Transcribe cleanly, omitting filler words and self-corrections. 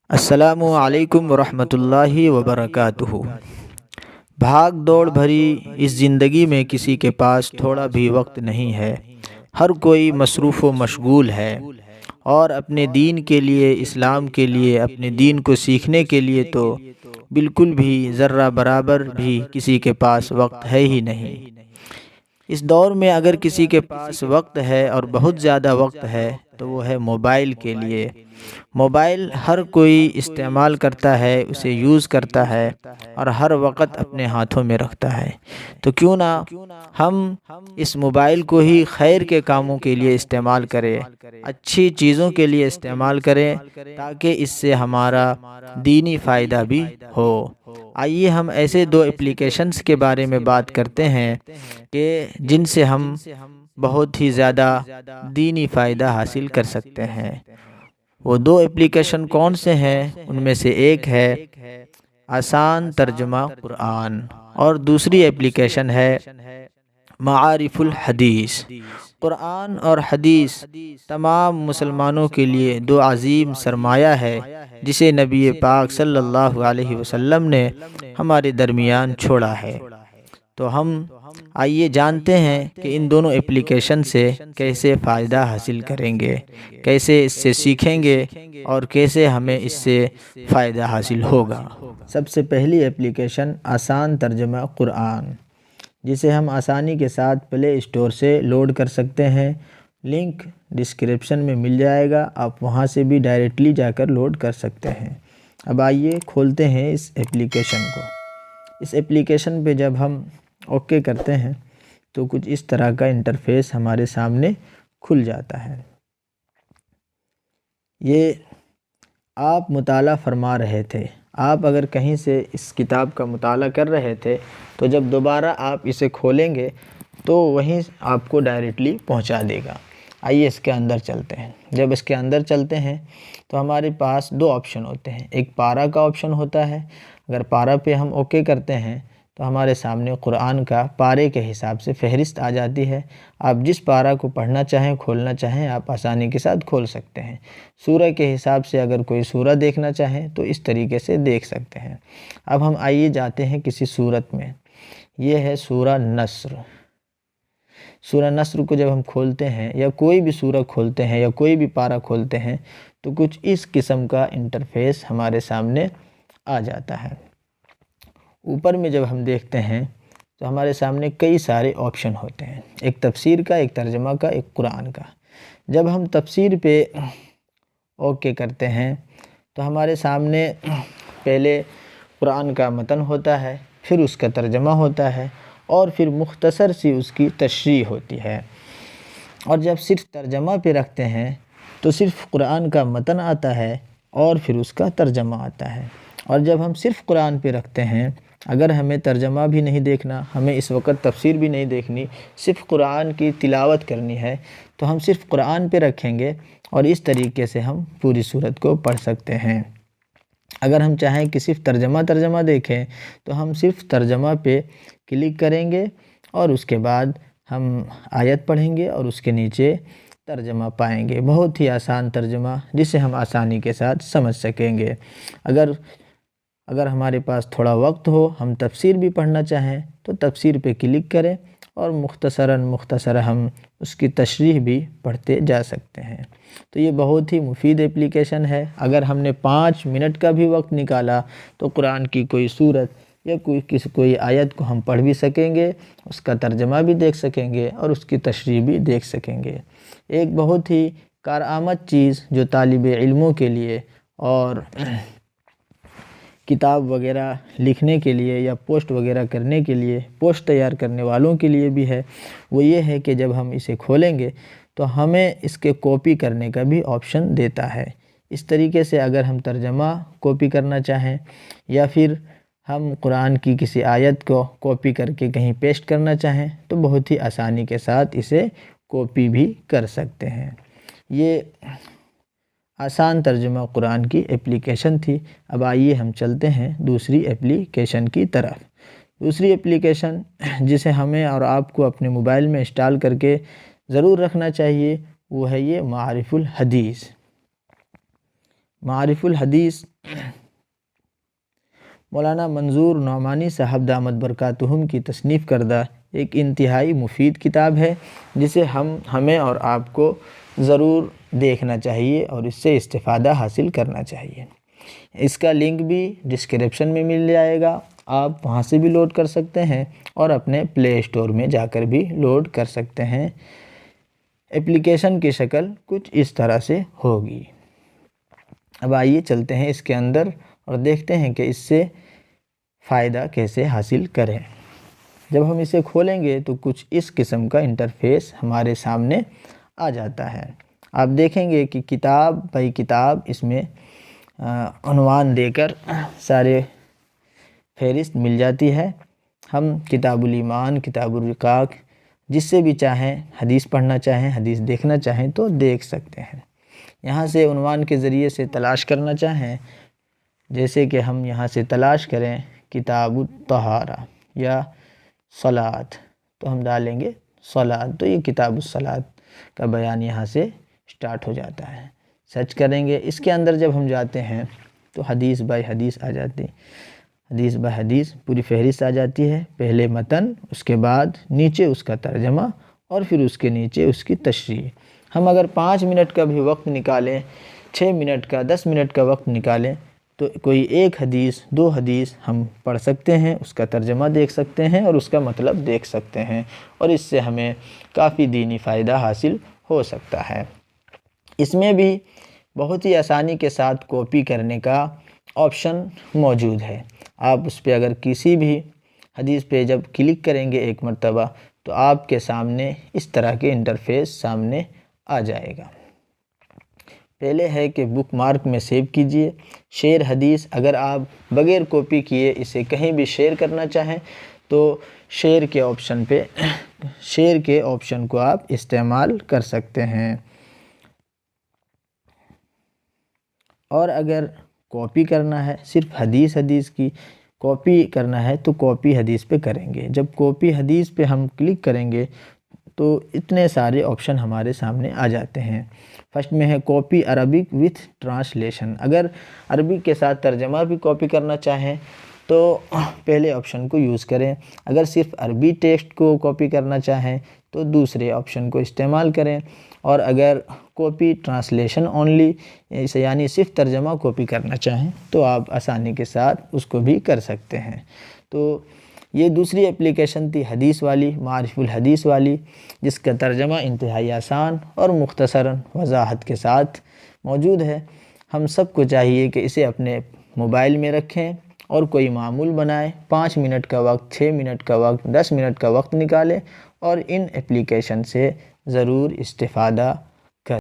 السلام علیکم ورحمۃ اللہ وبرکاتہ۔ بھاگ دوڑ بھری اس زندگی میں کسی کے پاس تھوڑا بھی وقت نہیں ہے۔ ہر کوئی مصروف و مشغول ہے، اور اپنے دین کے لیے، اسلام کے لیے، اپنے دین کو سیکھنے کے لیے تو بالکل بھی ذرہ برابر بھی کسی کے پاس وقت ہے ہی نہیں۔ اس دور میں اگر کسی کے پاس وقت ہے اور بہت زیادہ وقت ہے تو وہ ہے موبائل کے لیے۔ موبائل ہر کوئی استعمال کرتا ہے، اسے یوز کرتا ہے اور ہر وقت اپنے ہاتھوں میں رکھتا ہے۔ تو کیوں نہ ہم اس موبائل کو ہی خیر کے کاموں کے لیے استعمال کریں، اچھی چیزوں کے لیے استعمال کریں، تاکہ اس سے ہمارا دینی فائدہ بھی ہو۔ آئیے ہم ایسے دو اپلیکیشنز کے بارے میں بات کرتے ہیں کہ جن سے ہم بہت ہی زیادہ دینی فائدہ حاصل کر سکتے ہیں۔ وہ دو اپلیکیشن کون سے ہیں؟ ان میں سے ایک ہے آسان ترجمہ قرآن، اور دوسری اپلیکیشن ہے معارف الحدیث۔ قرآن اور حدیث تمام مسلمانوں کے لیے دو عظیم سرمایہ ہے، جسے نبی پاک صلی اللہ علیہ وسلم نے ہمارے درمیان چھوڑا ہے۔ تو ہم آئیے جانتے ہیں کہ ان دونوں اپلیکیشن سے کیسے فائدہ حاصل کریں گے، کیسے اس سے سیکھیں گے، اور کیسے ہمیں اس سے فائدہ حاصل ہوگا۔ سب سے پہلی اپلیکیشن آسان ترجمہ قرآن، جسے ہم آسانی کے ساتھ پلے اسٹور سے لوڈ کر سکتے ہیں۔ لنک ڈسکرپشن میں مل جائے گا، آپ وہاں سے بھی ڈائریکٹلی جا کر لوڈ کر سکتے ہیں۔ اب آئیے کھولتے ہیں اس اپلیکیشن کو۔ اس اپلیکیشن پہ جب ہم اوکے کرتے ہیں تو کچھ اس طرح کا انٹرفیس ہمارے سامنے کھل جاتا ہے۔ یہ آپ مطالعہ فرما رہے تھے، آپ اگر کہیں سے اس کتاب کا مطالعہ کر رہے تھے تو جب دوبارہ آپ اسے کھولیں گے تو وہیں آپ کو ڈائریکٹلی پہنچا دے گا۔ آئیے اس کے اندر چلتے ہیں۔ جب اس کے اندر چلتے ہیں تو ہمارے پاس دو آپشن ہوتے ہیں۔ ایک پارہ کا آپشن ہوتا ہے، اگر پارہ پہ ہم اوکے کرتے ہیں تو ہمارے سامنے قرآن کا پارے کے حساب سے فہرست آ جاتی ہے۔ آپ جس پارہ کو پڑھنا چاہیں، کھولنا چاہیں، آپ آسانی کے ساتھ کھول سکتے ہیں۔ سورہ کے حساب سے اگر کوئی سورہ دیکھنا چاہیں تو اس طریقے سے دیکھ سکتے ہیں۔ اب ہم آئیے جاتے ہیں کسی سورت میں۔ یہ ہے سورہ نصر۔ سورہ نصر کو جب ہم کھولتے ہیں یا کوئی بھی سورہ کھولتے ہیں یا کوئی بھی پارہ کھولتے ہیں تو کچھ اس قسم کا انٹرفیس ہمارے سامنے آ جاتا ہے۔ اوپر میں جب ہم دیکھتے ہیں تو ہمارے سامنے کئی سارے آپشن ہوتے ہیں، ایک تفسیر کا، ایک ترجمہ کا، ایک قرآن کا۔ جب ہم تفسیر پہ اوکے کرتے ہیں تو ہمارے سامنے پہلے قرآن کا متن ہوتا ہے، پھر اس کا ترجمہ ہوتا ہے، اور پھر مختصر سی اس کی تشریح ہوتی ہے۔ اور جب صرف ترجمہ پہ رکھتے ہیں تو صرف قرآن کا متن آتا ہے اور پھر اس کا ترجمہ آتا ہے۔ اور جب ہم صرف قرآن پہ رکھتے ہیں، اگر ہمیں ترجمہ بھی نہیں دیکھنا، ہمیں اس وقت تفسیر بھی نہیں دیکھنی، صرف قرآن کی تلاوت کرنی ہے، تو ہم صرف قرآن پہ رکھیں گے اور اس طریقے سے ہم پوری سورت کو پڑھ سکتے ہیں۔ اگر ہم چاہیں کہ صرف ترجمہ دیکھیں تو ہم صرف ترجمہ پہ کلک کریں گے اور اس کے بعد ہم آیت پڑھیں گے اور اس کے نیچے ترجمہ پائیں گے۔ بہت ہی آسان ترجمہ جسے ہم آسانی کے ساتھ سمجھ سکیں گے۔ اگر ہمارے پاس تھوڑا وقت ہو، ہم تفسیر بھی پڑھنا چاہیں تو تفسیر پہ کلک کریں اور مختصراً ہم اس کی تشریح بھی پڑھتے جا سکتے ہیں۔ تو یہ بہت ہی مفید اپلیکیشن ہے۔ اگر ہم نے 5 منٹ کا بھی وقت نکالا تو قرآن کی کوئی سورت یا کوئی آیت کو ہم پڑھ بھی سکیں گے، اس کا ترجمہ بھی دیکھ سکیں گے اور اس کی تشریح بھی دیکھ سکیں گے۔ ایک بہت ہی کارآمد چیز جو طالب علموں کے لیے اور کتاب وغیرہ لکھنے کے لیے یا پوسٹ وغیرہ کرنے کے لیے، پوسٹ تیار کرنے والوں کے لیے بھی ہے، وہ یہ ہے کہ جب ہم اسے کھولیں گے تو ہمیں اس کے کاپی کرنے کا بھی آپشن دیتا ہے۔ اس طریقے سے اگر ہم ترجمہ کاپی کرنا چاہیں یا پھر ہم قرآن کی کسی آیت کو کاپی کر کے کہیں پیسٹ کرنا چاہیں تو بہت ہی آسانی کے ساتھ اسے کاپی بھی کر سکتے ہیں۔ یہ آسان ترجمہ قرآن کی اپلیکیشن تھی۔ اب آئیے ہم چلتے ہیں دوسری اپلیکیشن کی طرف۔ دوسری اپلیکیشن جسے ہمیں اور آپ کو اپنے موبائل میں انسٹال کر کے ضرور رکھنا چاہیے وہ ہے یہ معارف الحدیث۔ معارف الحدیث مولانا منظور نعمانی صاحب دامت برکاتہم کی تصنیف کردہ ایک انتہائی مفید کتاب ہے، جسے ہمیں اور آپ کو ضرور دیکھنا چاہیے اور اس سے استفادہ حاصل کرنا چاہیے۔ اس کا لنک بھی ڈسکرپشن میں مل جائے گا، آپ وہاں سے بھی لوڈ کر سکتے ہیں اور اپنے پلے اسٹور میں جا کر بھی لوڈ کر سکتے ہیں۔ اپلیکیشن کی شکل کچھ اس طرح سے ہوگی۔ اب آئیے چلتے ہیں اس کے اندر اور دیکھتے ہیں کہ اس سے فائدہ کیسے حاصل کریں۔ جب ہم اسے کھولیں گے تو کچھ اس قسم کا انٹرفیس ہمارے سامنے آ جاتا ہے۔ آپ دیکھیں گے کہ کتاب بائی کتاب اس میں عنوان دے کر سارے فہرست مل جاتی ہے۔ ہم کتاب الایمان، کتاب الرقاق، جس سے بھی چاہیں حدیث پڑھنا چاہیں، حدیث دیکھنا چاہیں تو دیکھ سکتے ہیں۔ یہاں سے عنوان کے ذریعے سے تلاش کرنا چاہیں، جیسے کہ ہم یہاں سے تلاش کریں کتاب الطہارہ یا صلاۃ، تو ہم ڈالیں گے صلاۃ، تو یہ کتاب الصلاۃ کا بیان یہاں سے سٹارٹ ہو جاتا ہے۔ سرچ کریں گے، اس کے اندر جب ہم جاتے ہیں تو حدیث بائی حدیث آ جاتی ہے، حدیث بائی حدیث پوری فہرست آ جاتی ہے۔ پہلے متن، اس کے بعد نیچے اس کا ترجمہ اور پھر اس کے نیچے اس کی تشریح۔ ہم اگر 5 منٹ کا بھی وقت نکالیں، 6 منٹ کا، 10 منٹ کا وقت نکالیں تو کوئی ایک حدیث، 2 حدیث ہم پڑھ سکتے ہیں، اس کا ترجمہ دیکھ سکتے ہیں اور اس کا مطلب دیکھ سکتے ہیں، اور اس سے ہمیں کافی دینی فائدہ حاصل ہو سکتا ہے۔ اس میں بھی بہت ہی آسانی کے ساتھ کاپی کرنے کا آپشن موجود ہے۔ آپ اس پہ اگر کسی بھی حدیث پہ جب کلک کریں گے ایک مرتبہ تو آپ کے سامنے اس طرح کے انٹرفیس سامنے آ جائے گا۔ پہلے ہے کہ بک مارک میں سیو کیجئے۔ شیئر حدیث، اگر آپ بغیر کاپی کیے اسے کہیں بھی شیئر کرنا چاہیں تو شیئر کے آپشن پہ شیئر کے آپشن کو آپ استعمال کر سکتے ہیں۔ اور اگر کاپی کرنا ہے، صرف حدیث کی کاپی کرنا ہے تو کاپی حدیث پہ کریں گے۔ جب کاپی حدیث پہ ہم کلک کریں گے تو اتنے سارے آپشن ہمارے سامنے آ جاتے ہیں۔ فرسٹ میں ہے کاپی عربک وتھ ٹرانسلیشن۔ اگر عربک کے ساتھ ترجمہ بھی کاپی کرنا چاہیں تو پہلے آپشن کو یوز کریں۔ اگر صرف عربی ٹیکسٹ کو کاپی کرنا چاہیں تو دوسرے آپشن کو استعمال کریں، اور اگر کاپی ٹرانسلیشن اونلی یعنی صرف ترجمہ کاپی کرنا چاہیں تو آپ آسانی کے ساتھ اس کو بھی کر سکتے ہیں۔ تو یہ دوسری اپلیکیشن تھی حدیث والی، معارف الحدیث والی، جس کا ترجمہ انتہائی آسان اور مختصراً وضاحت کے ساتھ موجود ہے۔ ہم سب کو چاہیے کہ اسے اپنے موبائل میں رکھیں اور کوئی معمول بنائیں، 5 منٹ کا وقت، 6 منٹ کا وقت، 10 منٹ کا وقت نکالیں اور ان اپلیکیشن سے ضرور استفادہ